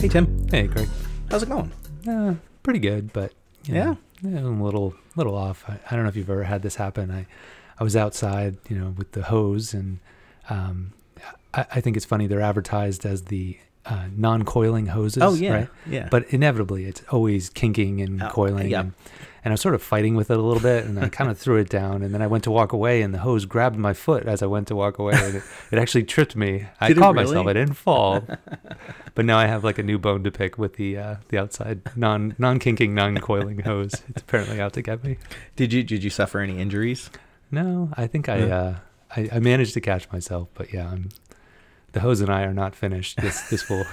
Hey, Tim. Hey, Greg. How's it going? Pretty good, but Yeah? I'm a little off. I don't know if you've ever had this happen. I was outside, with the hose, and I think it's funny. They're advertised as the non-coiling hoses. Oh, yeah. Right? Yeah. But inevitably, it's always kinking and coiling. yeah. And I was sort of fighting with it a little bit, and I kind of threw it down, and then I went to walk away, and the hose grabbed my foot as I went to walk away, and it actually tripped me. I Did it caught really? myself. I didn't fall. But now I have like a new bone to pick with the outside non-kinking, non-coiling hose. It's apparently out to get me. Did you suffer any injuries? No, I think I managed to catch myself, but yeah, the hose and I are not finished. This will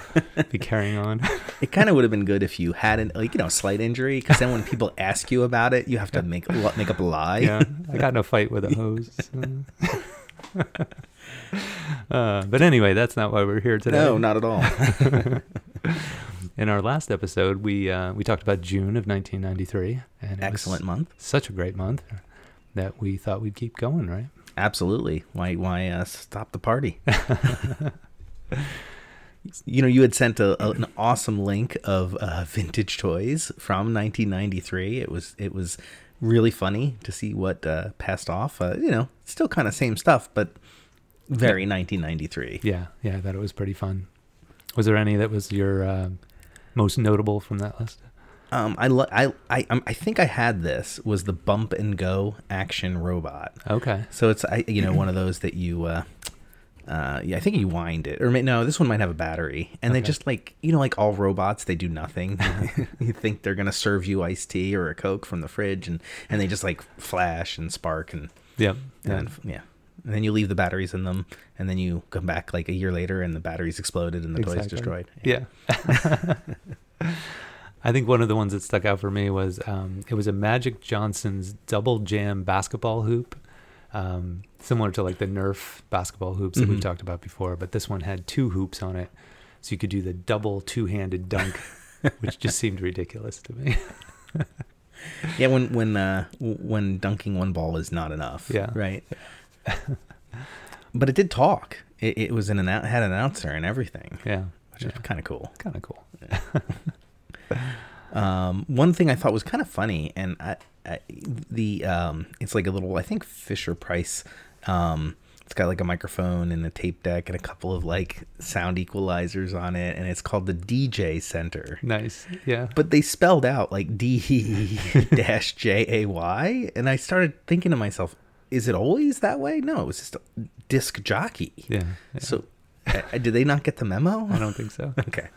be carrying on. It kind of would have been good if you had a slight injury, because then when people ask you about it, you have to make up a lie. Yeah, I got in a fight with a hose. But anyway, that's not why we're here today. No, not at all. In our last episode, we talked about June of 1993, and Excellent month. Such a great month that we thought we'd keep going, right? Absolutely. Why stop the party? You had sent an awesome link of vintage toys from 1993. It was really funny to see what passed off. Still kind of same stuff, but very 1993. Yeah, I thought it was pretty fun. Was there any that was your most notable from that list? I think I had this was the Bump and Go action robot. Okay. So it's one of those that you I think you wind it, or no, this one might have a battery, and they just like all robots, they do nothing. You think they're gonna serve you iced tea or a Coke from the fridge, and they just like flash and spark and and then you leave the batteries in them, and then you come back like a year later and the batteries exploded and the toy's destroyed. Yeah. I think one of the ones that stuck out for me was it was a Magic Johnson's double jam basketball hoop, similar to like the Nerf basketball hoops that we've talked about before, but this one had two hoops on it, so you could do the double two-handed dunk, which just seemed ridiculous to me. Yeah, when dunking one ball is not enough. Yeah. Right. But it did talk. It was had an announcer and everything. Yeah. Which is kind of cool. Kind of cool. One thing I thought was kind of funny, and it's like a little, I think Fisher Price. It's got like a microphone and a tape deck and a couple of like sound equalizers on it, and it's called the DJ Center. Nice. Yeah. But they spelled out like D-Jay, and I started thinking to myself, is it always that way? No, it was just a disc jockey. Yeah. So did they not get the memo? I don't think so. Okay.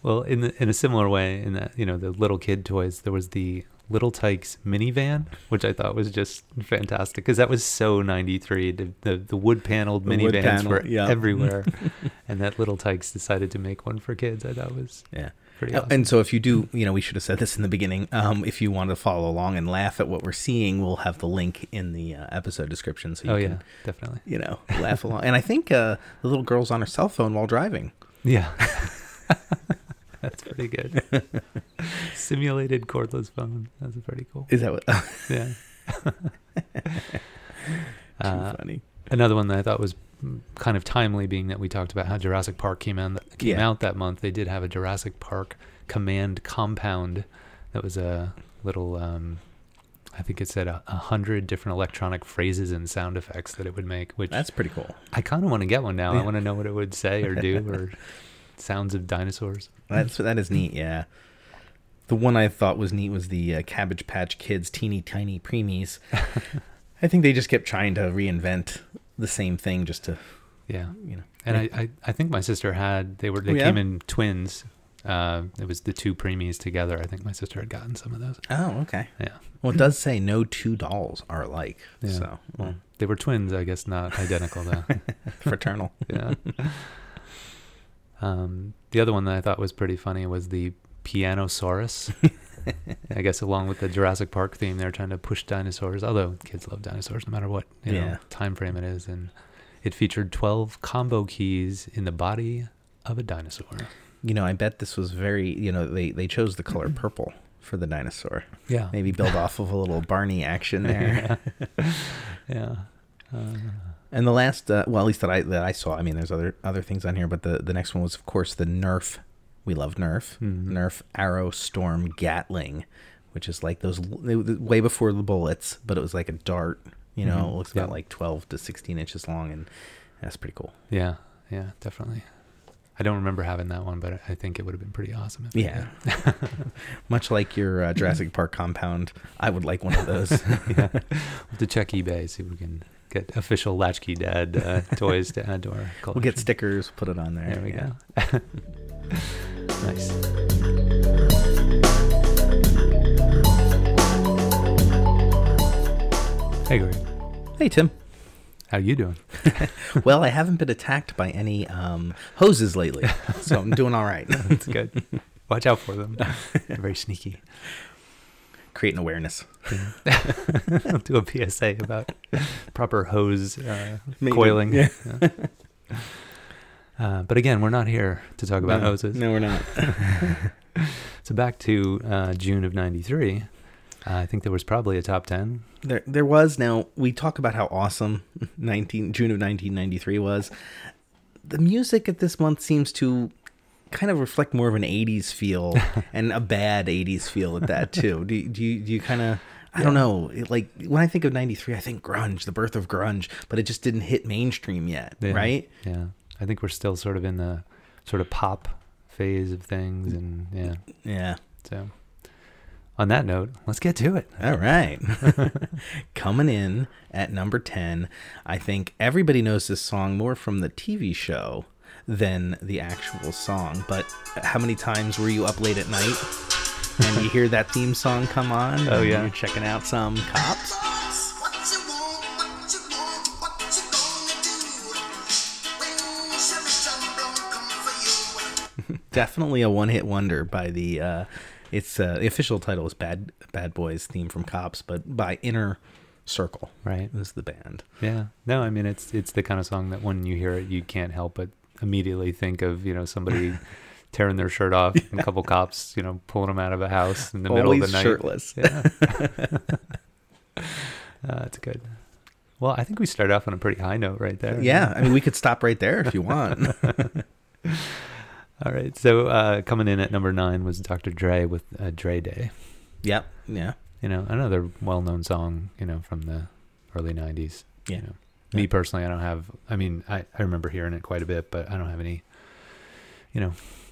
Well, in a similar way, in that, the little kid toys, there was the Little Tykes minivan, which I thought was just fantastic, because that was so 93. The wood-paneled minivans were everywhere, and that Little Tykes decided to make one for kids. I thought was pretty awesome. And so if you do, we should have said this in the beginning, if you want to follow along and laugh at what we're seeing, we'll have the link in the episode description, so you can, definitely, laugh along. And I think the little girl's on her cell phone while driving. Yeah. That's pretty good. Simulated cordless phone. That's pretty cool. Is that what? Yeah. Too funny. Another one that I thought was kind of timely, being that we talked about how Jurassic Park came out that month. They did have a Jurassic Park command compound that was a little, I think it said 100 different electronic phrases and sound effects that it would make. Which that's pretty cool. I kind of want to get one now. I want to know what it would say or do, or sounds of dinosaurs. That is neat. Yeah. The one I thought was neat was the Cabbage Patch Kids Teeny Tiny Preemies. I think they just kept trying to reinvent the same thing just to, And I think my sister had, they came in twins. It was the two preemies together. I think my sister had gotten some of those. Oh, okay. Yeah. Well, it does say no two dolls are alike. Yeah. So well, they were twins, I guess, not identical though. Fraternal. Yeah. The other one that I thought was pretty funny was the Pianosaurus. I guess along with the Jurassic Park theme, they're trying to push dinosaurs, although kids love dinosaurs no matter what time frame it is. And it featured 12 combo keys in the body of a dinosaur. I bet this was very, they chose the color purple for the dinosaur. Yeah. Maybe build off of a little Barney action there. Yeah. And the last, well, at least that I saw. I mean, there's other things on here, but the next one was, of course, the Nerf. We love Nerf. Nerf Arrow Storm Gatling, which is like those way before the bullets, but it was like a dart. You know, it looks about like 12 to 16 inches long, and that's pretty cool. Yeah, definitely. I don't remember having that one, but I think it would have been pretty awesome. Yeah. Much like your Jurassic Park compound, I would like one of those. Yeah. We'll have to check eBay, see if we can get official Latch-Key Dad toys to add to our collection. We'll get stickers, put it on there. There we go. Nice. Hey, Greg. Hey, Tim. How you doing? Well, I haven't been attacked by any hoses lately, so I'm doing all right. That's good. Watch out for them. They're very sneaky. Creating awareness. I'll do a PSA about proper hose coiling. Yeah. But again, we're not here to talk about hoses. No, we're not. So back to June of 93. I think there was probably a top 10. There was. Now, we talk about how awesome June of 1993 was. The music at this month seems to kind of reflect more of an 80s feel, and a bad 80s feel at that, too. Do you kind of... I don't know. Like, when I think of 93, I think grunge, the birth of grunge, but it just didn't hit mainstream yet, right? Yeah. I think we're still sort of in the sort of pop phase of things, and Yeah. So... on that note, let's get to it. All right. Coming in at number 10, I think everybody knows this song more from the TV show than the actual song. But how many times were you up late at night and you hear that theme song come on? Oh, yeah. You're checking out some Cops. Definitely a one-hit wonder by the... the official title is Bad Boys Theme from Cops, but by Inner Circle, right, is the band. Yeah. No, I mean, it's the kind of song that when you hear it, you can't help but immediately think of, somebody tearing their shirt off and a couple cops, pulling them out of a house in the middle of the night. Shirtless. Yeah. That's good. Well, I think we start off on a pretty high note right there. Yeah. I mean, we could stop right there if you want. All right, so coming in at number 9 was Dr. Dre with Dre Day. Yep, yeah. Another well-known song, from the early 90s. Yeah. Me personally, I don't have, I remember hearing it quite a bit, but I don't have any,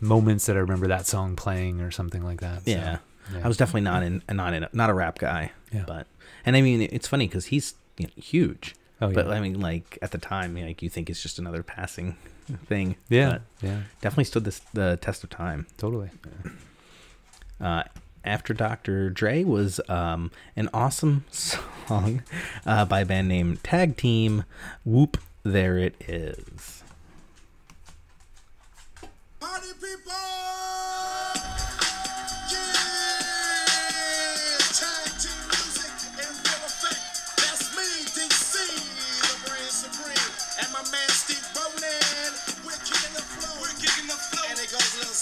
moments that I remember that song playing or something like that. Yeah. So, yeah. I was definitely not a rap guy. Yeah. But, and I mean, it's funny because he's huge. Oh, yeah. But I mean, like at the time, like you think it's just another passing thing. Yeah, but definitely stood the test of time. Totally. After Dr. Dre was an awesome song by a band named Tag Team. Whoop, There It Is. Party people!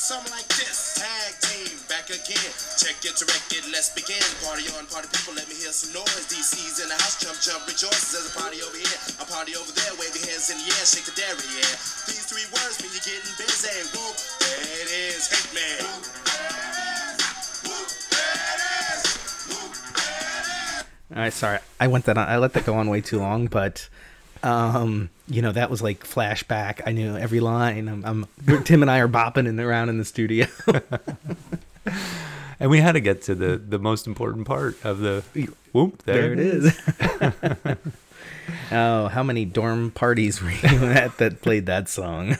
Something like this, tag team, back again. Check it, direct it, let's begin. Party on, party people, let me hear some noise. DC's in the house, jump, jump, rejoices. There's a party over here, a party over there. Wave your hands in the air, shake the dairy, yeah. These 3 words mean you're getting busy. Whoop, there it is, hate man. Whoop, there it is. Whoop, there it is. All right, sorry, I let that go on way too long, but that was like flashback. I knew every line. Tim and I are bopping around in the studio. And we had to get to the most important part of the whoop. There it is. Oh, how many dorm parties were you at that played that song?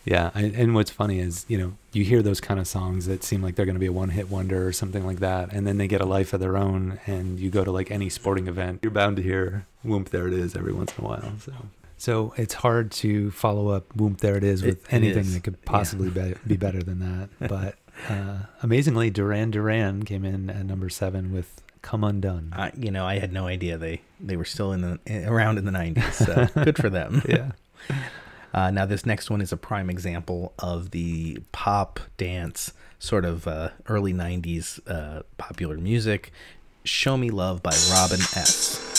Yeah, and what's funny is, you hear those kind of songs that seem like they're going to be a one-hit wonder or something like that, and then they get a life of their own, and you go to like any sporting event, you're bound to hear whoop, there it is every once in a while. So it's hard to follow up whoop, there it is with anything that could possibly be better than that. But amazingly, Duran Duran came in at number 7 with Come Undone. I had no idea they were still around in the 90s. So good for them. Yeah. Now this next one is a prime example of the pop dance sort of early 90s popular music. Show Me Love by Robin S.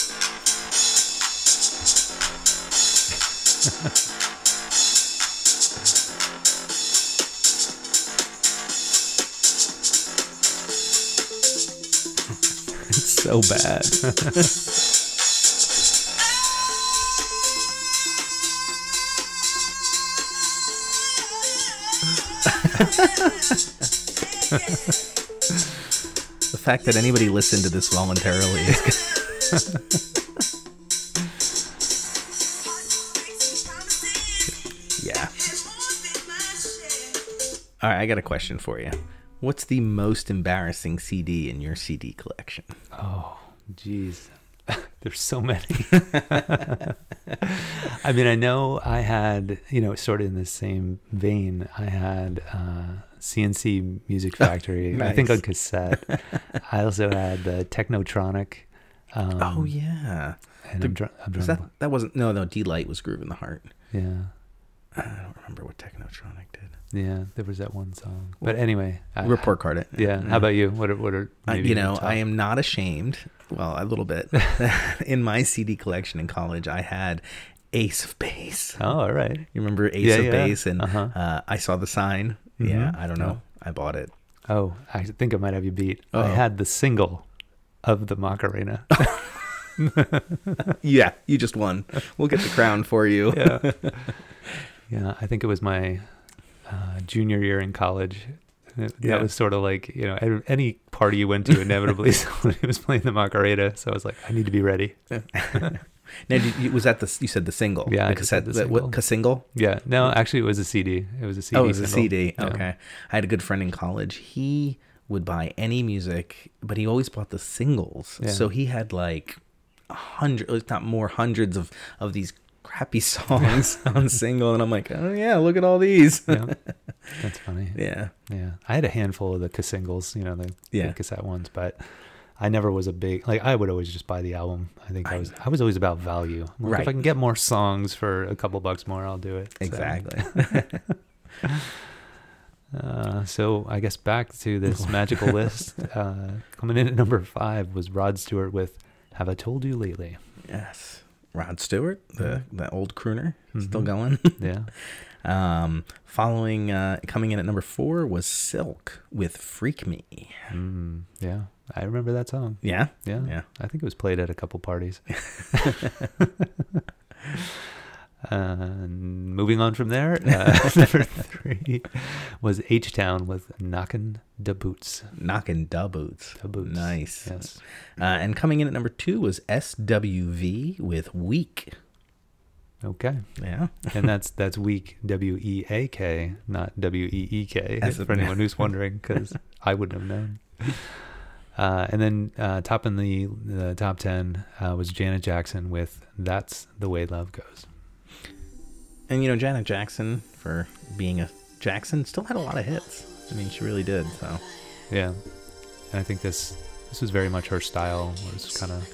It's so bad. The fact that anybody listened to this voluntarily is yeah. All right, I got a question for you. What's the most embarrassing CD in your CD collection? Oh, geez. There's so many. I mean, I know I had, sort of in the same vein, I had CNC Music Factory, Nice. I think on cassette. I also had the Technotronic. Oh, yeah. And I'm That wasn't, no, D-Light was Groove in the Heart. Yeah. I don't remember what Technotronic did. Yeah, there was that one song. But anyway. Report card it. Yeah. How about you? What are maybe I am not ashamed, well, a little bit. In my CD collection in college, I had Ace of Base. Oh, all right. You remember Ace of Base? And I saw the sign. Mm-hmm. Yeah, I don't know. I bought it. Oh, I think I might have you beat. Oh. I had the single of the Macarena. Yeah, you just won. We'll get the crown for you. Yeah. Yeah, I think it was my junior year in college. That was sort of like, any party you went to, inevitably somebody was playing the Macarena. So I was like, I need to be ready. Now, was that you said the single? Yeah, the cassette. The single. Single? Yeah. No, actually, it was a CD. It was a CD. Oh, it was single. a CD. Yeah. Okay. I had a good friend in college. He would buy any music, but he always bought the singles. Yeah. So he had like hundreds of these crappy songs on single, and I'm like, oh yeah, look at all these. Yeah. That's funny. Yeah. Yeah. I had a handful of the singles, the cassette ones, but I never was a big, I would always just buy the album. I think I was always about value. Like, right. If I can get more songs for a couple bucks more, I'll do it. Exactly. So I guess back to this magical list. Coming in at number 5 was Rod Stewart with "Have I Told You Lately." Yes. Rod Stewart, the old crooner, still Mm-hmm. going. Yeah. Coming in at number 4 was Silk with "Freak Me." Yeah. I remember that song. Yeah? Yeah. I think it was played at a couple parties. Moving on from there, number 3 was H-Town with "Knockin' da Boots." Knockin' da Boots. Da Boots. Nice. Yes. And coming in at number 2 was SWV with "Weak." Okay. Yeah. And that's Weak, W-E-A-K, not W-E-E-K, As for anyone who's wondering, because I wouldn't have known. And then topping the top 10 was Janet Jackson with "That's the Way Love Goes." And Janet Jackson, for being a Jackson, still had a lot of hits. I mean, she really did. So Yeah. And I think this was very much her style. It was kind of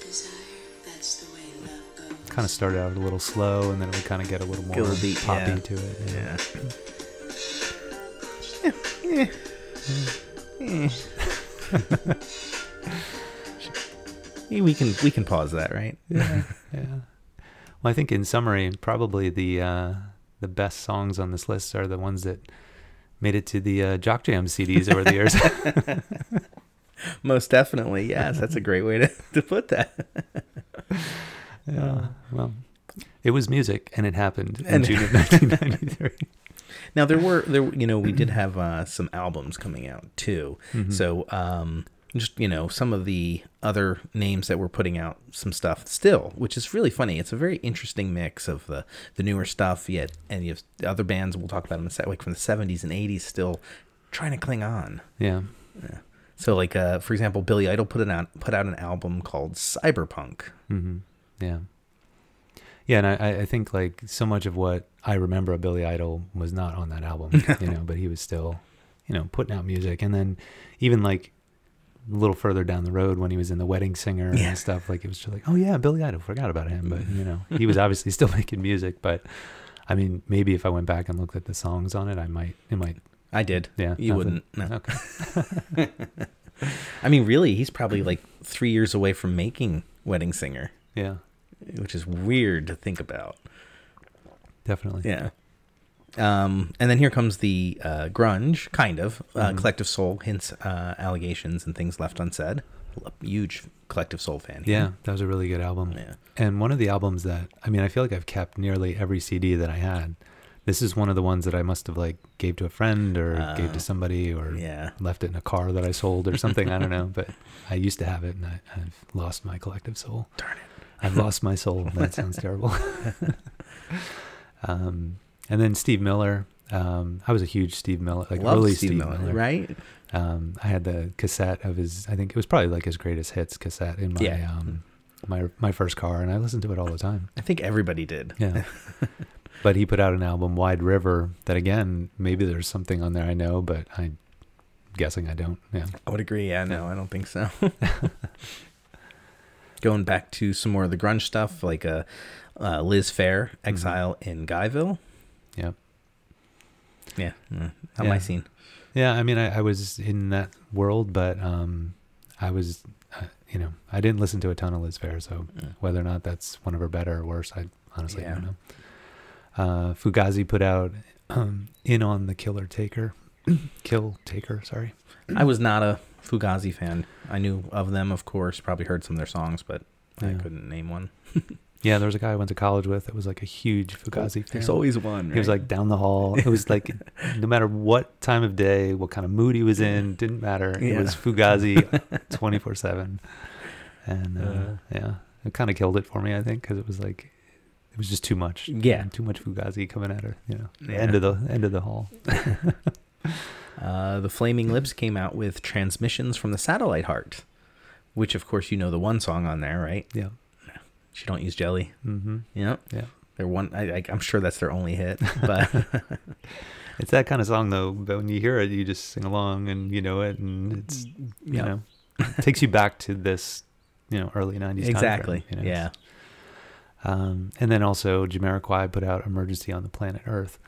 started out a little slow, and then it would kind of get a little more poppy to it. Yeah. We can pause that, right? Yeah. Well, I think in summary, probably the best songs on this list are the ones that made it to the Jock Jam CDs over the years. Most definitely, yes. That's a great way to put that. Well, it was music, and it happened in June of 1993. Now we did have some albums coming out too. Mm-hmm. So just some of the other names that were putting out some stuff still, which is really funny. It's a very interesting mix of the newer stuff, and you have the other bands we'll talk about in a sec, like from the 70s and 80s, still trying to cling on. Yeah. So for example, Billy Idol put out an album called Cyberpunk. Mm-hmm. Yeah. Yeah, and I think so much of what I remember of Billy Idol was not on that album, but he was still, putting out music. And then even a little further down the road when he was in The Wedding Singer and stuff, it was just oh yeah, Billy Idol, forgot about him. But, he was obviously still making music. But I mean, maybe if I went back and looked at the songs on it, it might. I did. Yeah. You nothing. wouldn't. No. Okay. I mean, really, he's probably 3 years away from making Wedding Singer. Yeah. Which is weird to think about. definitely. Yeah. And then here comes the grunge, kind of. Collective Soul, hints, allegations, and things left unsaid. Huge Collective Soul fan. Yeah, that was a really good album. Yeah. And one of the albums that, I mean, I feel like I've kept nearly every CD that I had. This is one of the ones that I must have like gave to a friend or gave to somebody or left it in a car that I sold or something. I don't know, but I used to have it and I've lost my Collective Soul. Darn it. I've lost my soul. That sounds terrible. And then Steve Miller. I was a huge Steve Miller, like Love early Steve Miller, right? I had the cassette of his, I think it was probably like his greatest hits cassette in my my first car, and I listened to it all the time. I think everybody did. Yeah. But he put out an album, Wide River, that again, maybe there's something on there I know, but I'm guessing I don't. Yeah. I would agree. Yeah, no, I don't think so. Going back to some more of the grunge stuff, like Liz Phair, Exile in Guyville. Yeah. Yeah. Not my scene. Yeah, I mean, I was in that world, but I was, I didn't listen to a ton of Liz Phair, so whether or not that's one of her better or worse, I honestly don't know. Fugazi put out In on the Kill Taker, sorry. I was not a Fugazi fan. I knew of them, of course, probably heard some of their songs, but I couldn't name one. Yeah, there was a guy I went to college with that was like a huge Fugazi fan. There's always one, right? He was like down the hall. It was like no matter what time of day, what kind of mood he was in, didn't matter. It was Fugazi 24/7. And it kind of killed it for me, I think, because it was like, it was just too much. Yeah. Too much Fugazi coming at her, end of the hall. The Flaming Lips came out with Transmissions from the Satellite Heart, which of course the one song on there, right? Yeah. She Don't Use Jelly. Mm-hmm. Yeah. Yeah. They're one. I'm sure that's their only hit, but it's that kind of song though. But when you hear it, you just sing along and you know it, and it's it takes you back to this early 90s. Exactly. Time frame, yeah. And then also Jamiroquai put out Emergency on the Planet Earth.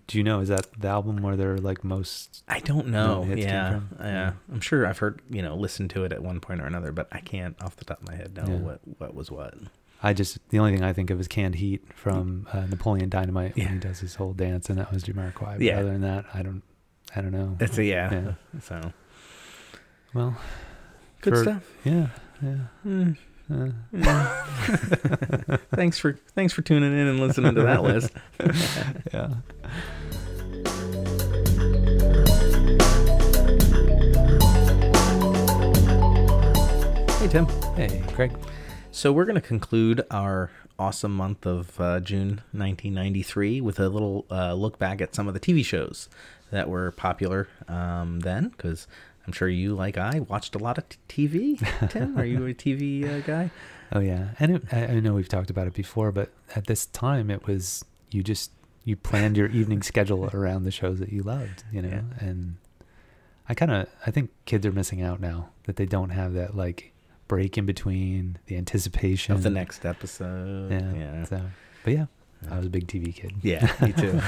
Do you know, is that the album where they're like most? I don't know. Hits Yeah. came from? Yeah. I'm sure I've heard, listened to it at one point or another, but I can't off the top of my head know what was what. The only thing I think of is Canned Heat from Napoleon Dynamite when he does his whole dance, and that was Jamiroquai. But other than that, I don't know. That's So, well, good stuff. Yeah. Thanks for tuning in and listening to that list. Yeah. Hey Tim. Hey Craig. So we're going to conclude our awesome month of June 1993 with a little look back at some of the TV shows that were popular then, because I'm sure you, like I, watched a lot of TV. Tim, are you a TV guy? Oh yeah, and I know we've talked about it before, but at this time it was you planned your evening schedule around the shows that you loved, and I think kids are missing out now that they don't have that like break in between, the anticipation of the next episode. Yeah. So, but I was a big TV kid. Yeah, me too.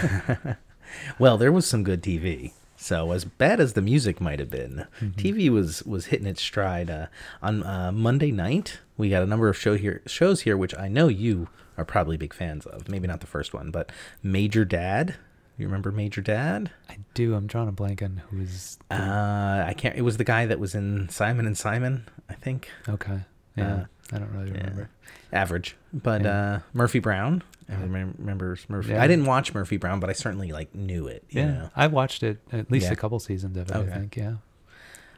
Well, there was some good TV. So as bad as the music might have been, TV was hitting its stride. On Monday night, we got a number of shows here, which I know you are probably big fans of. Maybe not the first one, but Major Dad. You remember Major Dad? I do. I'm drawing a blank on who was. I can't. It was the guy that was in Simon and Simon, I think. Okay. Yeah. I don't really remember. Average, but Murphy Brown. Everyone remembers Murphy. I didn't watch Murphy Brown, but I certainly knew it. You know? I watched it at least a couple seasons of it. Okay. I think. Yeah.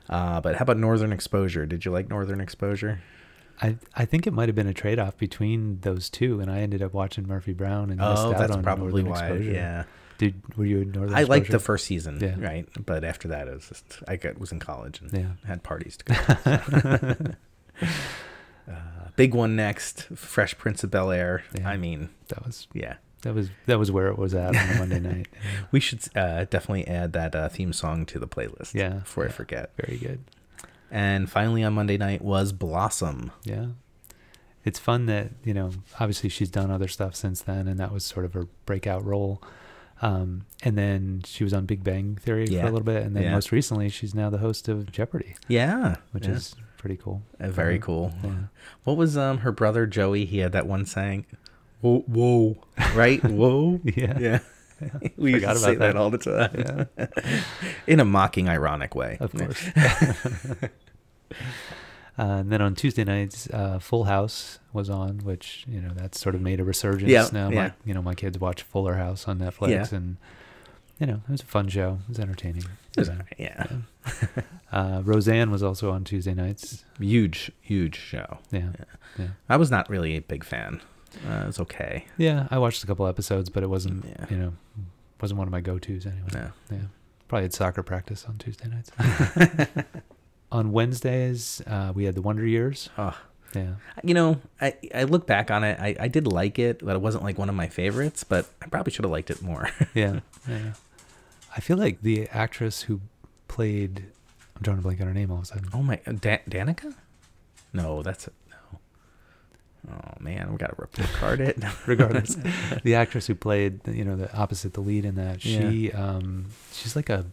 But how about Northern Exposure? Did you like Northern Exposure? I think it might have been a trade-off between those two, and I ended up watching Murphy Brown and missed out on probably Northern why. Exposure. Yeah. Were you in Northern Exposure? I liked the first season, right? But after that, it was just was in college and had parties to go to. Big one next, Fresh Prince of Bel-Air. Yeah. I mean, that was where it was at on Monday night. Yeah. We should definitely add that theme song to the playlist. Yeah, before I forget. Very good. And finally on Monday night was Blossom. Yeah. It's fun that, obviously she's done other stuff since then, and that was sort of her breakout role. And then she was on Big Bang Theory for a little bit, and then most recently she's now the host of Jeopardy. Yeah. Which is pretty cool. Very cool. Yeah. What was her brother Joey? He had that one saying, whoa, right? Whoa. Yeah. We used to Forgot say about that all the time. In a mocking, ironic way. Of course. And then on Tuesday nights, Full House was on, which, that's sort of made a resurgence now. Yeah. My kids watch Fuller House on Netflix, and, it was a fun show. It was entertaining. Yeah. Roseanne was also on Tuesday nights. Huge show. Yeah. I was not really a big fan. It was okay. Yeah, I watched a couple episodes, but it wasn't, wasn't one of my go-tos anyway. No. Yeah. Probably had soccer practice on Tuesday nights. On Wednesdays, we had the Wonder Years. Oh. Yeah. I look back on it. I did like it, but it wasn't like one of my favorites, but I probably should have liked it more. Yeah. I feel like the actress who played, I'm drawing a blank on her name all of a sudden. Oh my, Danica? No, that's no. Oh man, we got to report card it. Regardless, the actress who played, the opposite the lead in that, she's like a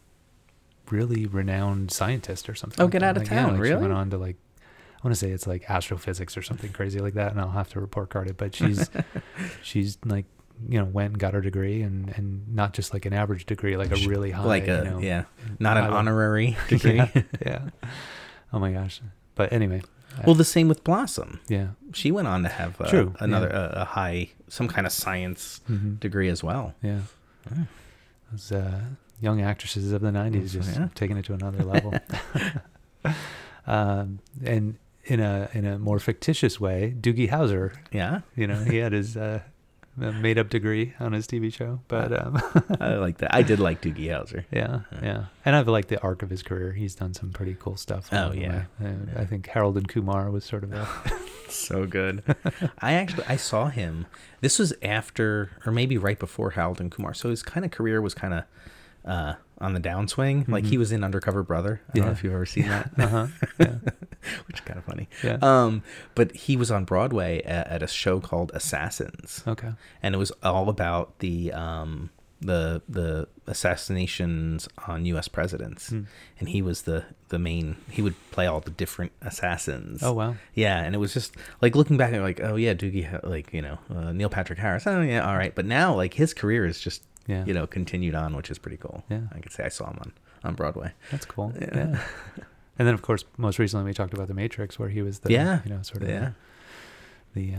really renowned scientist or something. Oh, get out of town, really? She went on to I want to say it's like astrophysics or something crazy like that, and I'll have to report card it. But she's like, went and got her degree, and not just like an average degree, like a really high, not an honorary degree. Yeah. Oh my gosh. But anyway. Well, the same with Blossom. Yeah. She went on to have a high, some kind of science degree as well. Yeah. Those young actresses of the 90s just taking it to another level. And in a more fictitious way, Doogie Howser. Yeah. He had his made up degree on his TV show, but I like that. I did like Doogie Howser. Yeah. And I've liked the arc of his career. He's done some pretty cool stuff. Oh yeah. I think Harold and Kumar was sort of so good. I saw him. This was after, or maybe right before Harold and Kumar. So his kind of career was kind of on the downswing. Like he was in Undercover Brother. I don't know if you've ever seen that. Yeah. Which is kind of funny. Yeah. But he was on Broadway at a show called Assassins. Okay. And it was all about the assassinations on U.S. presidents. And he was the main. He would play all the different assassins. Oh wow. Yeah, and it was just like looking back and like, oh yeah, Doogie, Neil Patrick Harris. Oh yeah, all right. But now like his career is just continued on, which is pretty cool. Yeah, I could say I saw him on Broadway. That's cool. Yeah. And then of course, most recently we talked about The Matrix, where he was the sort of the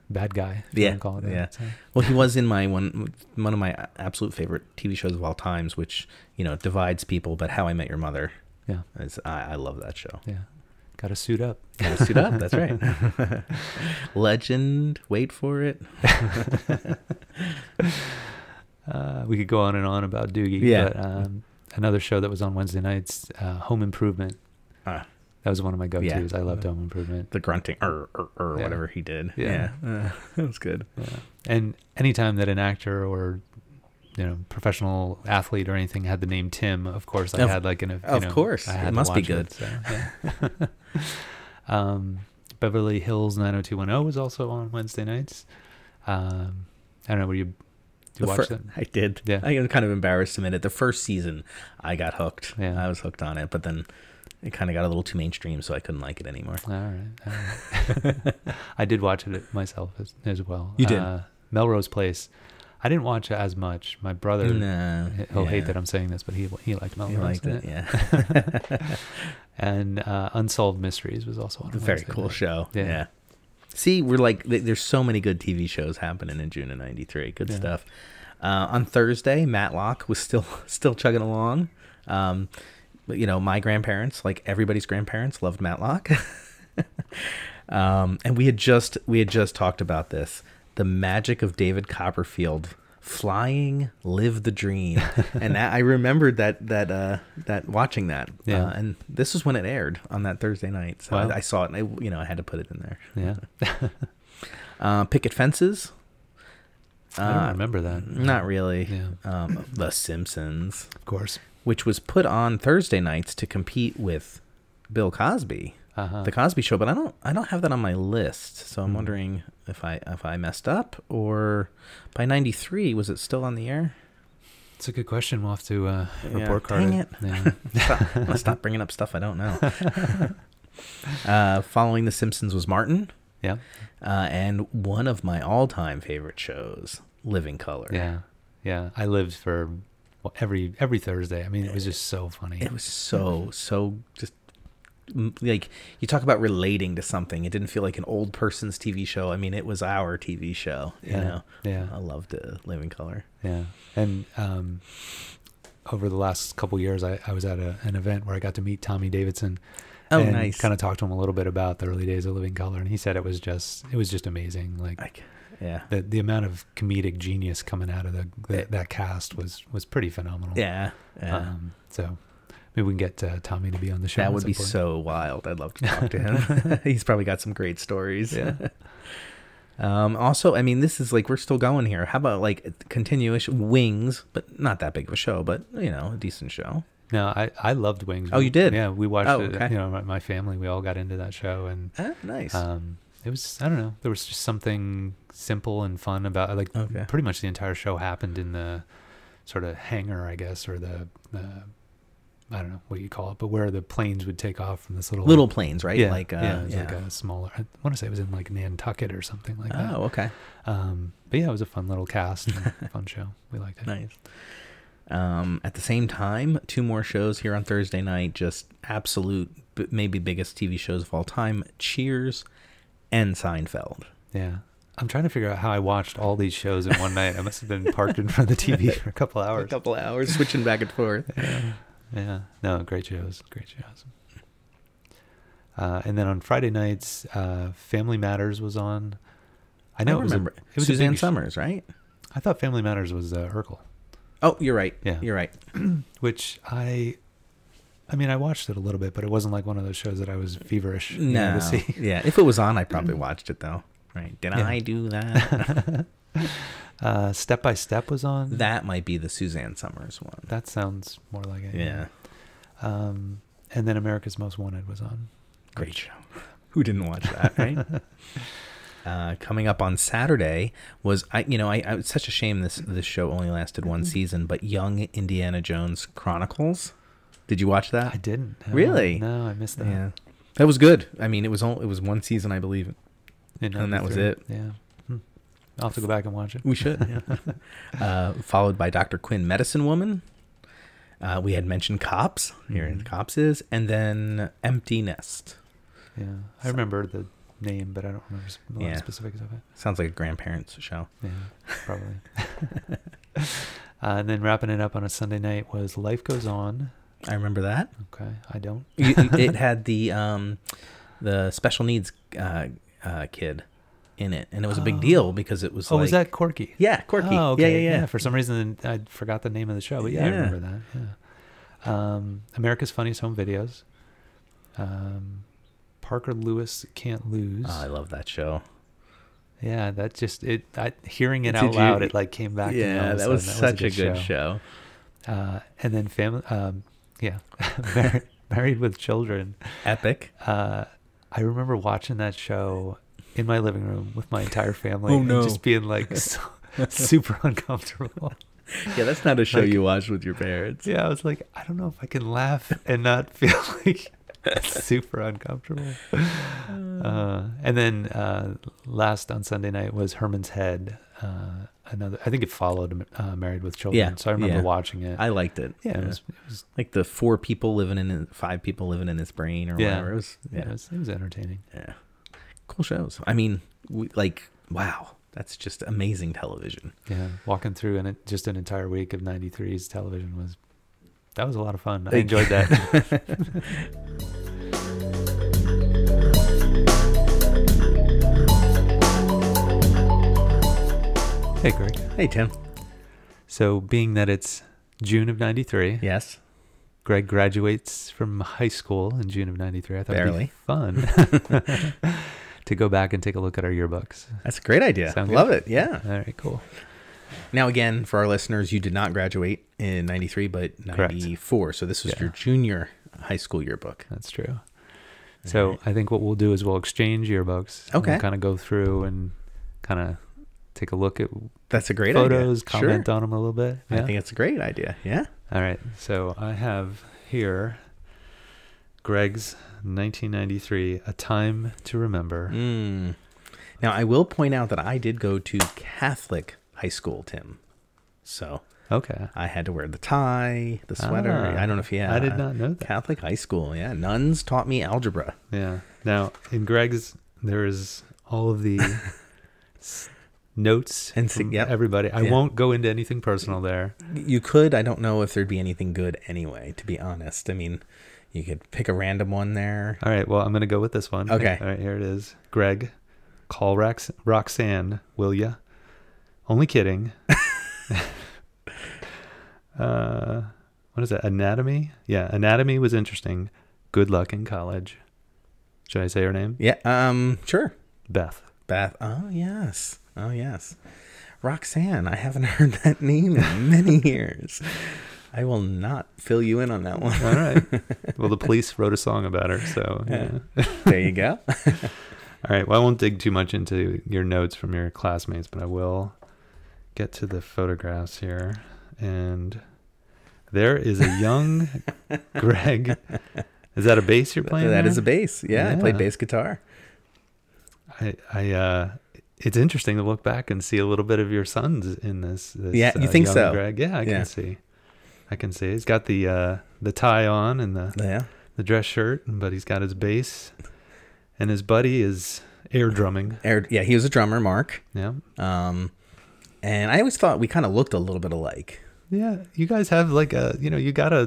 bad guy. If you want to call it that. Yeah. So. Well, he was in one of my absolute favorite TV shows of all times, which divides people. But How I Met Your Mother. Yeah, I love that show. Yeah, got to suit up. Got to suit up. That's right. Legend. Wait for it. We could go on and on about Doogie. Yeah. But, another show that was on Wednesday nights, Home Improvement. That was one of my go-tos. I loved Home Improvement. The grunting or whatever he did. Yeah. That was good. Yeah. And anytime that an actor or professional athlete or anything had the name Tim, of course I had like of course I had it must be good. It, so, yeah. Beverly Hills 90210 was also on Wednesday nights. I don't know, were you watch that? I did. Yeah. I am kind of embarrassed to admit it. The first season I got hooked. Yeah. I was hooked on it, but then it kind of got a little too mainstream, so I couldn't like it anymore. All right. I did watch it myself as well. You did? Melrose Place. I didn't watch it as much. My brother, he'll hate that I'm saying this, but he liked Melrose. He liked it, yeah. And Unsolved Mysteries was also on. A very cool show. Yeah. See, we're like, there's so many good TV shows happening in June of '93. Good stuff. On Thursday, Matlock was still chugging along. But my grandparents, like everybody's grandparents, loved Matlock. And we had just talked about this. The magic of David Copperfield flying, live the dream. And I remembered that watching that. Yeah. And this was when it aired on that Thursday night. So wow. I saw it and I had to put it in there. Yeah. Picket Fences. I don't remember that. Not really. Yeah. The Simpsons. Of course. Which was put on Thursday nights to compete with Bill Cosby. The Cosby Show, but I don't have that on my list, so I'm wondering if I messed up, or by '93 was it still on the air? It's a good question. We'll have to report card dang it. Yeah. I'm gonna stop bringing up stuff I don't know. Following The Simpsons was Martin. Yeah. And one of my all-time favorite shows, Living Color. Yeah. Yeah. I lived for every Thursday. I mean, it was just so funny. It was so just like, you talk about relating to something. It didn't feel like an old person's TV show. I mean, it was our TV show. You know? Yeah. I loved Living Color. Yeah. And over the last couple years, I was at an event where I got to meet Tommy Davidson. Oh, and nice. Kind of talked to him a little bit about the early days of Living Color, and he said it was just amazing. Like yeah, the amount of comedic genius coming out of that cast was pretty phenomenal. Yeah. So maybe we can get Tommy to be on the show. That would be so wild. I'd love to talk to him. He's probably got some great stories. Yeah. Also, I mean, this is like, we're still going here. How about like continuous Wings, but not that big of a show, but a decent show. No, I loved Wings. Oh, you did? Yeah, we watched it. Okay. My family, we all got into that show, and nice. It was, I don't know, there was just something simple and fun about it. Like pretty much the entire show happened in the sort of hangar, I guess, or the I don't know what you call it, but where the planes would take off from this little planes, right? Yeah, like it was like a smaller. I want to say it was in like Nantucket or something like that. Oh, okay. But yeah, it was a fun little cast, and fun show. We liked it. Nice. At the same time, 2 more shows here on Thursday night, just absolute, maybe biggest TV shows of all time: Cheers and Seinfeld. Yeah. I'm trying to figure out how I watched all these shows in one night. I must have been parked in front of the TV for a couple hours. Switching back and forth. Yeah. No, great shows. And then on Friday nights, Family Matters was on. I remember. It was Suzanne Summers, right? I thought Family Matters was Urkel. Oh, you're right. Yeah. You're right. Which I mean, I watched it a little bit, but it wasn't like one of those shows that I was feverish to see. Yeah. If it was on, I probably watched it though. Right. Did I do that? Step by Step was on. That might be the Suzanne Summers one. That sounds more like it. Yeah. And then America's Most Wanted was on. Great show. Who didn't watch that, right? Coming up on Saturday was it's such a shame this show only lasted one season, but Young Indiana Jones Chronicles. Did you watch that? I didn't. No, Really? No, I missed that. Yeah. That was good. I mean, it was one season, I believe. And that was it. Yeah. I'll have to go back and watch it. We should. Yeah. Followed by Dr. Quinn, Medicine Woman. We had mentioned Cops. Here in Cops is. And then Empty Nest. Yeah. I remember the name, but I don't remember a lot of specifics of it. Sounds like a grandparents show. Yeah, probably. And then wrapping it up on a Sunday night was Life Goes On. I remember that. Okay. I don't. It had the special needs kid in it, and it was a big deal because it was was that Corky? Yeah, Corky. Oh, okay. Yeah. For some reason I forgot the name of the show, but I remember that. Yeah. America's Funniest Home Videos. Parker Lewis Can't Lose. Oh, I love that show. Yeah, that just hearing it out loud, it like came back to me. Yeah, that was such a good show. And then family Married with Children. Epic. I remember watching that show in my living room with my entire family and just being like super uncomfortable. Yeah, that's not a show you watch with your parents. Yeah, I was like, I don't know if I can laugh and not feel like super uncomfortable. And then last on Sunday night was Herman's Head. I think it followed Married with Children. So I remember watching it. I liked it. Yeah, it was like the 5 people living in his brain or whatever. It was entertaining. Yeah, cool shows. I mean, wow, that's just amazing television. Yeah, walking through just an entire week of 93's television was a lot of fun. I enjoyed that. Hey, Greg. Hey, Tim. So, being that it's June of 93. Yes. Greg graduates from high school in June of 93. I thought it'd be fun to go back and take a look at our yearbooks. That's a great idea. Love it. Yeah. All right, cool. Now, again, for our listeners, you did not graduate in 93, but 94. Correct. So this was your junior high school yearbook. That's true. So I think what we'll do is we'll exchange yearbooks. Okay. We'll kind of go through and kind of take a look at that's a great photos, idea. comment on them a little bit. Yeah? I think it's a great idea. Yeah. All right. So I have here Greg's 1993, A Time to Remember. Now, I will point out that I did go to Catholic high school, Tim. So Okay. I had to wear the tie, the sweater. Ah, I don't know if you had. I did not know that. Catholic high school, yeah. Nuns taught me algebra. Yeah. Now, in Greg's, there is all of the notes And from yep. everybody. I won't go into anything personal there. You could. I don't know if there'd be anything good anyway, to be honest. I mean, you could pick a random one there. All right. Well, I'm going to go with this one. Okay. All right. Here it is. Greg, call Roxanne, will ya? Only kidding. What is that? Anatomy? Yeah. Anatomy was interesting. Good luck in college. Should I say her name? Yeah. Sure. Beth. Beth. Oh, yes. Oh, yes. Roxanne. I haven't heard that name in many years. I will not fill you in on that one. All right. Well, the police wrote a song about her, so yeah. There you go. All right. Well, I won't dig too much into your notes from your classmates, but I will get to the photographs here. And there is a young Greg. Is that a bass you're playing? That there? is a bass. Yeah, I play bass guitar. It's interesting to look back and see a little bit of your sons in this Yeah, you think young so? Greg. Yeah, I can see. He's got the tie on and the dress shirt, but he's got his bass, and his buddy is air drumming. Yeah, he was a drummer, Mark. Yeah. And I always thought we kind of looked a little bit alike. Yeah, you guys have like you got a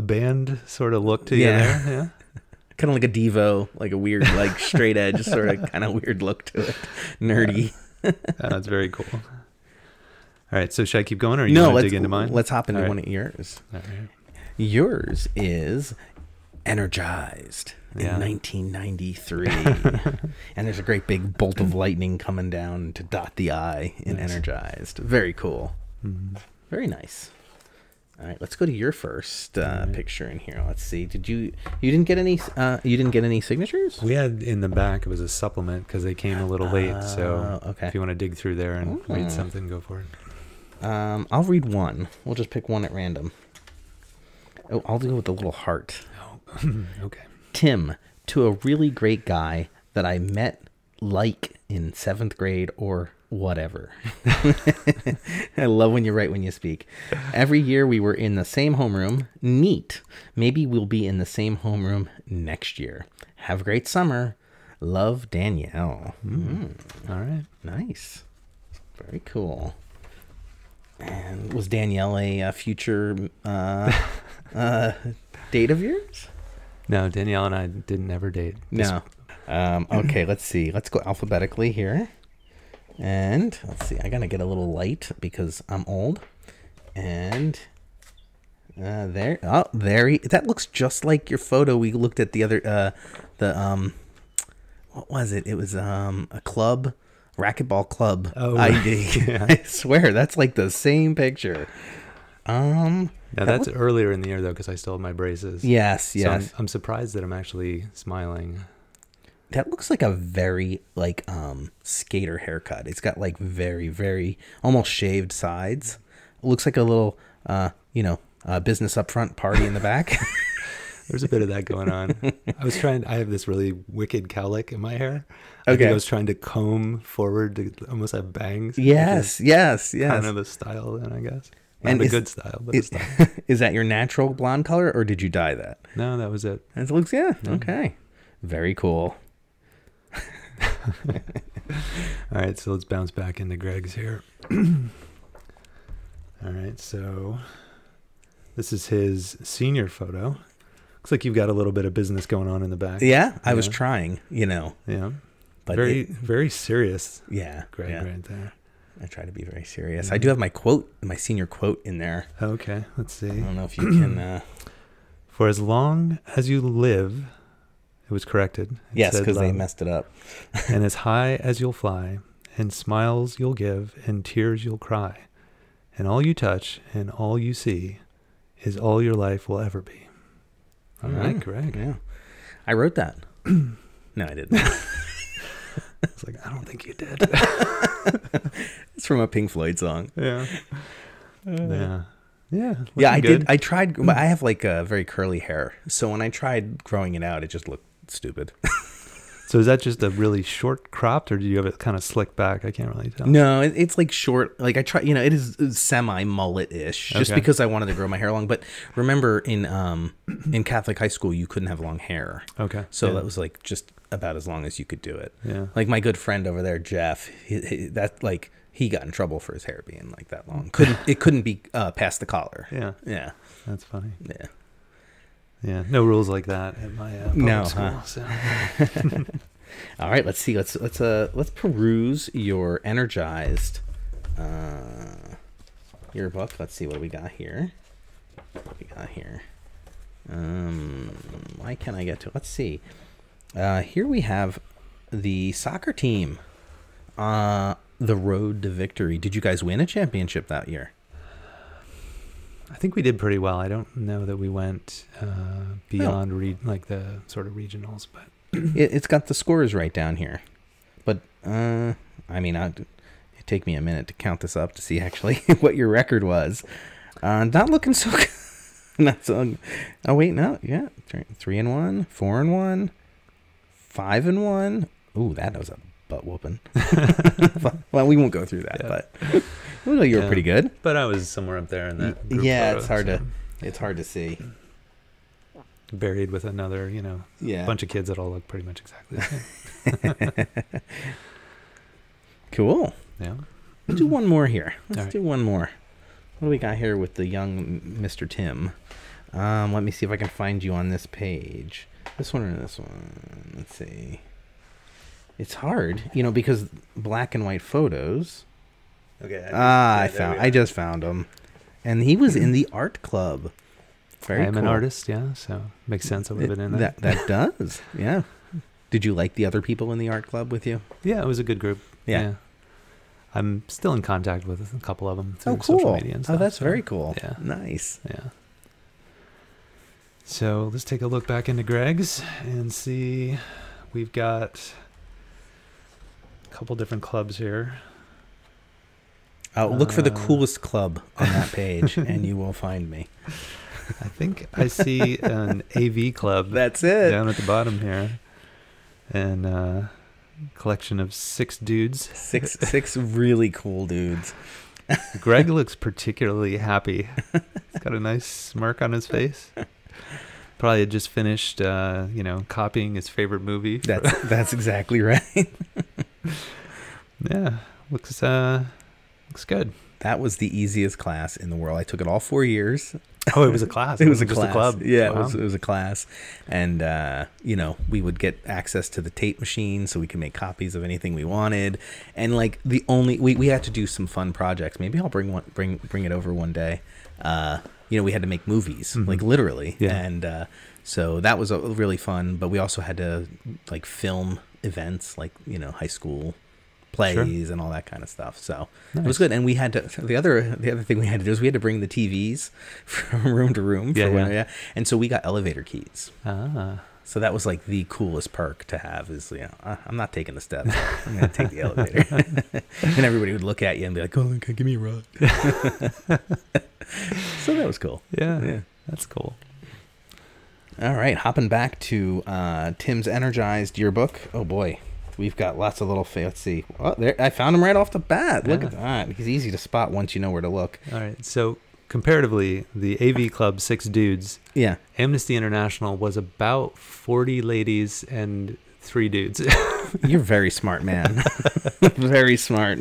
band sort of look to you there. Yeah. Kind of like a Devo, like a weird, like straight edge, sort of kind of weird look to it. Nerdy. That's very cool. All right, so should I keep going, or you want to dig into mine? Let's hop into All right. one of yours. All right. Yours is Energized in 1993. And there's a great big bolt of lightning coming down to dot the I in Energized. Very cool. Mm-hmm. Very nice. All right, let's go to your first picture in here. Let's see. You didn't get any signatures? We had in the back, it was a supplement because they came a little late. So okay. if you want to dig through there and read something, go for it. I'll read one. We'll just pick one at random. Oh, I'll go with the little heart. Oh, okay. Tim, to a really great guy that I met like in 7th grade or whatever. I love when you write when you speak. Every year we were in the same homeroom. Neat. Maybe we'll be in the same homeroom next year. Have a great summer. Love, Danielle. All right. Nice. Very cool. And was Danielle a future date of yours? No, Danielle and I didn't ever date. No. Okay, let's see. Let's go alphabetically here. And let's see. I gotta get a little light because I'm old. And there. Oh, there. That looks just like your photo we looked at the other. What was it? It was a club, racquetball club ID. Yeah. I swear that's like the same picture. Now that's earlier in the year though, because I still have my braces. Yes, So yes. I'm surprised that I'm actually smiling. That looks like a very like skater haircut. It's got like very, very almost shaved sides. It looks like a little business up front, party in the back. There's a bit of that going on. I have this really wicked cowlick in my hair. I Okay. think I was trying to comb forward to almost have bangs. Yes. Kind of the style then, I guess. Not the good style, but the style. Is that your natural blonde color or did you dye that? No, that was it. It looks, okay. Very cool. All right, so let's bounce back into Greg's here. All right, so this is his senior photo. Looks like you've got a little bit of business going on in the back. Yeah, I was trying, Yeah. But very serious. Yeah. Greg right there. I try to be very serious. I do have my senior quote in there. Okay, let's see. I don't know if you can... For as long as you live... It was corrected. Yes, because they messed it up. And as high as you'll fly, and smiles you'll give, and tears you'll cry, and all you touch and all you see is all your life will ever be. All right, Greg. Yeah, I wrote that. No, I didn't. It's like, I don't think you did. It's from a Pink Floyd song. Yeah. Yeah. Yeah, I good. did. I tried. But I have like a very curly hair, so when I tried growing it out, it just looked stupid. So is that just a really short cropped, or do you have it kind of slicked back? I can't really tell. No, it's like short. Like I try, it is semi mullet-ish, just because I wanted to grow my hair long. But remember, in Catholic high school, you couldn't have long hair. Okay. So that was like just about as long as you could do it. Yeah. Like my good friend over there, Jeff, he got in trouble for his hair being like that long. It couldn't be past the collar. Yeah. Yeah. That's funny. Yeah. Yeah. No rules like that at my public school. So. All right. Let's see. Let's peruse your Energized yearbook. Let's see what we got here. Why can't I get to? Let's see. Here we have the soccer team. The road to victory. Did you guys win a championship that year? I think we did pretty well. I don't know that we went beyond like the sort of regionals, but it's got the scores right down here. But I mean, it'd take me a minute to count this up to see actually what your record was. Not looking so good. Not so. Oh wait, no, yeah, 3-1, 4-1, 5-1. Ooh, that was a butt whooping. Well, we won't go through that, but you were pretty good. But I was somewhere up there in that group photo, it's hard to see. Buried with another, bunch of kids that all look pretty much exactly the same. Cool. Yeah. Let's do one more here. Let's do one more. What do we got here with the young Mr. Tim? Let me see if I can find you on this page. This one or this one? Let's see. It's hard, because black and white photos. Okay. I just found him, and he was in the art club. Very I'm cool. an artist, yeah, so makes sense. I would have been in there. That does, yeah. Did you like the other people in the art club with you? Yeah, it was a good group. Yeah. I'm still in contact with a couple of them through cool. social media and stuff. Oh, that's very cool. Yeah. Nice. Yeah. So let's take a look back into Greg's and see. We've got a couple different clubs here. Look for the coolest club on that page, and you will find me. I think I see an AV club. That's it. Down at the bottom here. And collection of 6 dudes. Six really cool dudes. Greg looks particularly happy. He's got a nice smirk on his face. Probably had just finished, copying his favorite movie. That's exactly right. Yeah, looks good. That was the easiest class in the world. I took it all 4 years. Oh, it was a class. It was a just class. A club. Yeah, wow. it was a class. And, we would get access to the tape machine so we could make copies of anything we wanted. And like we had to do some fun projects. Maybe I'll bring it over one day. We had to make movies, like literally. Yeah. And so that was really fun. But we also had to like film events like, high school plays and all that kind of stuff. So nice. It was good. And we had to, the other thing we had to do is we had to bring the TVs from room to room. And so we got elevator keys. So that was like the coolest perk to have is, I'm not taking the steps. I'm going to take the elevator. And everybody would look at you and be like, oh, okay, give me a ride. So that was cool. Yeah. That's cool. All right. Hopping back to Tim's Energized yearbook. Oh, boy. We've got lots of little. Let's see. Oh, there! I found him right off the bat. Look at that. He's easy to spot once you know where to look. All right. So comparatively, the AV Club 6 dudes. Yeah. Amnesty International was about 40 ladies and 3 dudes. You're very smart, man. Very smart.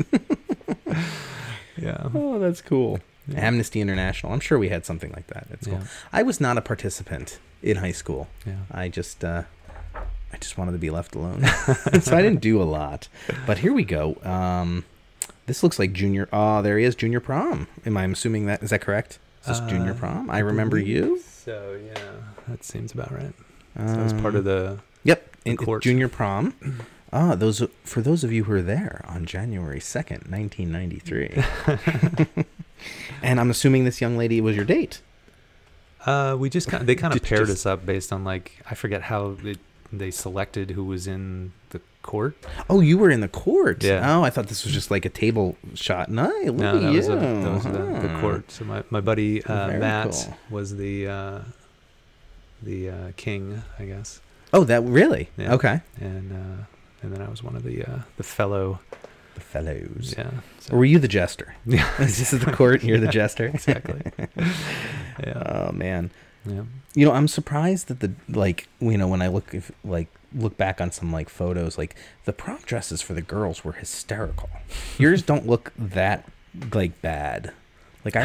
Yeah. Oh, that's cool. Yeah. Amnesty International. I'm sure we had something like that. That's cool. Yeah. I was not a participant in high school. Yeah. I just wanted to be left alone. So I didn't do a lot. But here we go. This looks like junior. Oh, there he is, junior prom. Am I assuming that? Is that correct? Is this junior prom? I remember you. So, yeah. That seems about right. So it was part of the court. Junior prom. For those of you who were there on January 2nd, 1993. And I'm assuming this young lady was your date. They kind of paired us up based on I forget how they selected who was in the court. Oh, you were in the court. Yeah. Oh, I thought this was just like a table shot. No, that was the court. So my buddy Matt cool. was the king, I guess. Oh, that really? Yeah. Okay. And then I was one of the fellow. The fellows. Yeah. Or were you the jester? Yeah. This is the court and you're the jester? Exactly. Yeah. Oh, man. Yeah. You know, I'm surprised that when I look back on some like photos, like the prom dresses for the girls were hysterical. Yours don't look that like bad. Like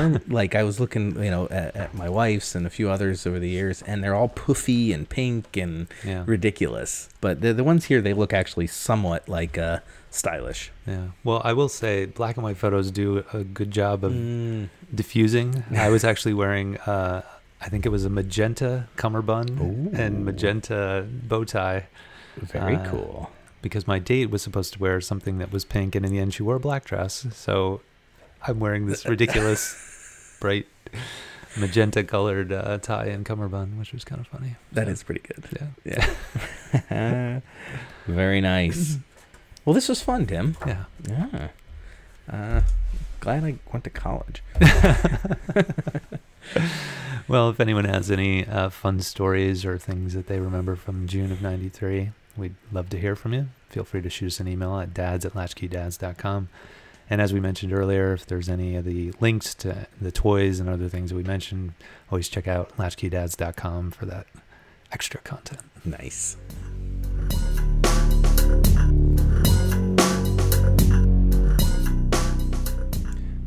I was looking, at my wife's and a few others over the years, and they're all puffy and pink and ridiculous. But the ones here, they look actually somewhat like stylish. Yeah. Well, I will say black and white photos do a good job of diffusing. I was actually wearing, I think it was a magenta cummerbund and magenta bow tie. Very cool. Because my date was supposed to wear something that was pink, and in the end she wore a black dress. So I'm wearing this ridiculous bright magenta colored tie and cummerbund, which was kind of funny. That is pretty good. Yeah. Very nice. Well, this was fun, Tim. Yeah. Yeah. Glad I went to college. Well, if anyone has any fun stories or things that they remember from June of '93, we'd love to hear from you. Feel free to shoot us an email at dads@latchkeydads.com. And as we mentioned earlier, if there's any of the links to the toys and other things that we mentioned, always check out latchkeydads.com for that extra content. Nice.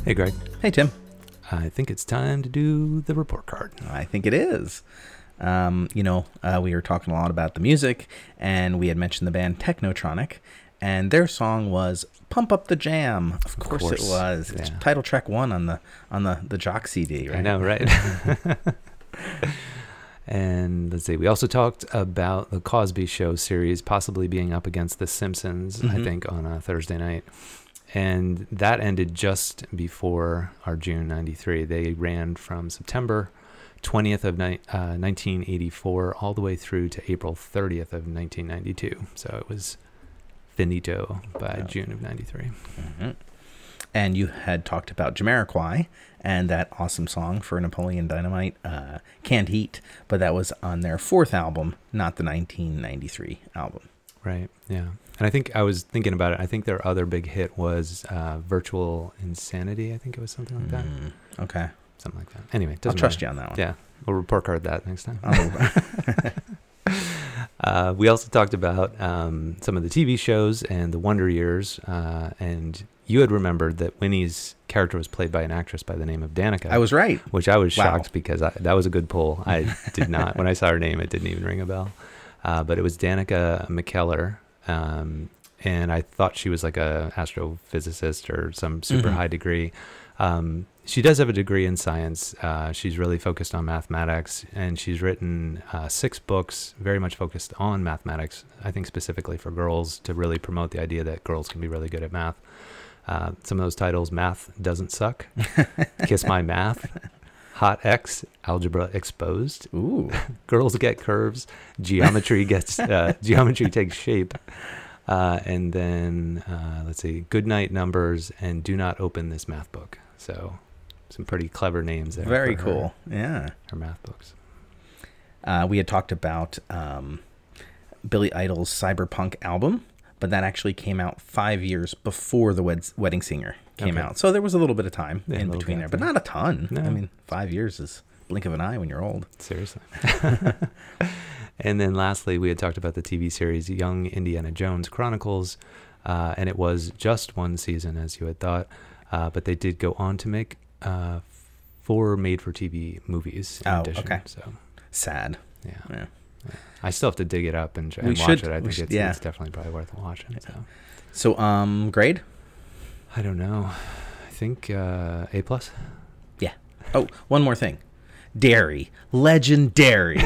Hey, Greg. Hey, Tim. I think it's time to do the report card. I think it is. We were talking a lot about the music, and we had mentioned the band Technotronic, and their song was "Pump Up the Jam." Of course it was. It's title track 1 on the Jock CD, right? I know, right? And let's see, we also talked about the Cosby Show series possibly being up against The Simpsons, I think, on a Thursday night. And that ended just before our June '93. They ran from September 20th of 1984 all the way through to April 30th of 1992. So it was finito by June of '93. Mm-hmm. And you had talked about Jamiroquai and that awesome song for Napoleon Dynamite, Canned Heat, but that was on their 4th album, not the 1993 album. Right, yeah. And I think I was thinking about it. I think their other big hit was Virtual Insanity. I think it was something like that. Okay. Something like that. Anyway, I'll trust you on that one. Yeah, we'll report card that next time. We also talked about some of the TV shows and the Wonder Years, and you had remembered that Winnie's character was played by an actress by the name of Danica. I was right. Which I was shocked because that was a good pull. I did not, when I saw her name, it didn't even ring a bell. But it was Danica McKellar, and I thought she was like a astrophysicist or some super high degree. She does have a degree in science. She's really focused on mathematics, and she's written 6 books very much focused on mathematics, I think specifically for girls, to really promote the idea that girls can be really good at math. Some of those titles: Math Doesn't Suck, Kiss My Math, Hot X, Algebra Exposed, Ooh. Girls Get Curves, Geometry Takes Shape, and then let's see, Goodnight Numbers, and Do Not Open This Math Book. So some pretty clever names there. Very cool. Yeah. Her math books. We had talked about Billy Idol's Cyberpunk album, but that actually came out 5 years before The Wedding Singer came out. So there was a little bit of time in between there, but not a ton. No. I mean, 5 years is blink of an eye when you're old. Seriously. And then lastly, we had talked about the TV series Young Indiana Jones Chronicles, and it was just 1 season, as you had thought, but they did go on to make 4 made-for-TV movies in addition. Okay. So sad. Yeah. I still have to dig it up and watch it. I think it's definitely probably worth watching. So grade? I don't know. I think A+. Yeah. Oh, one more thing. Dairy. Legendary.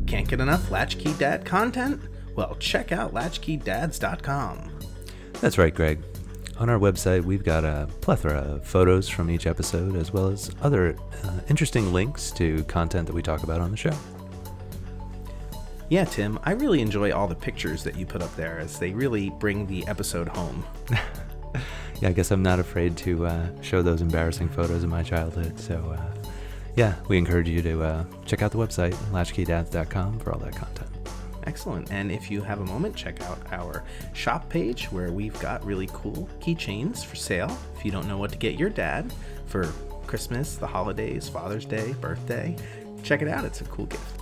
Can't get enough Latchkey Dad content? Well, check out latchkeydads.com. That's right, Greg. On our website, we've got a plethora of photos from each episode, as well as other interesting links to content that we talk about on the show. Yeah, Tim, I really enjoy all the pictures that you put up there, as they really bring the episode home. yeah, I guess I'm not afraid to show those embarrassing photos of my childhood. So, yeah, we encourage you to check out the website, latchkeydads.com, for all that content. Excellent. And if you have a moment, check out our shop page where we've got really cool keychains for sale. If you don't know what to get your dad for Christmas, the holidays, Father's Day, birthday, check it out. It's a cool gift.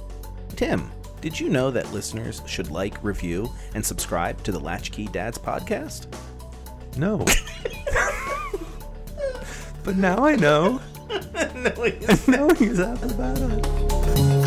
Tim, did you know that listeners should like, review, and subscribe to the Latch-Key Dads podcast? No. But now I know. No, Knowing is half the battle.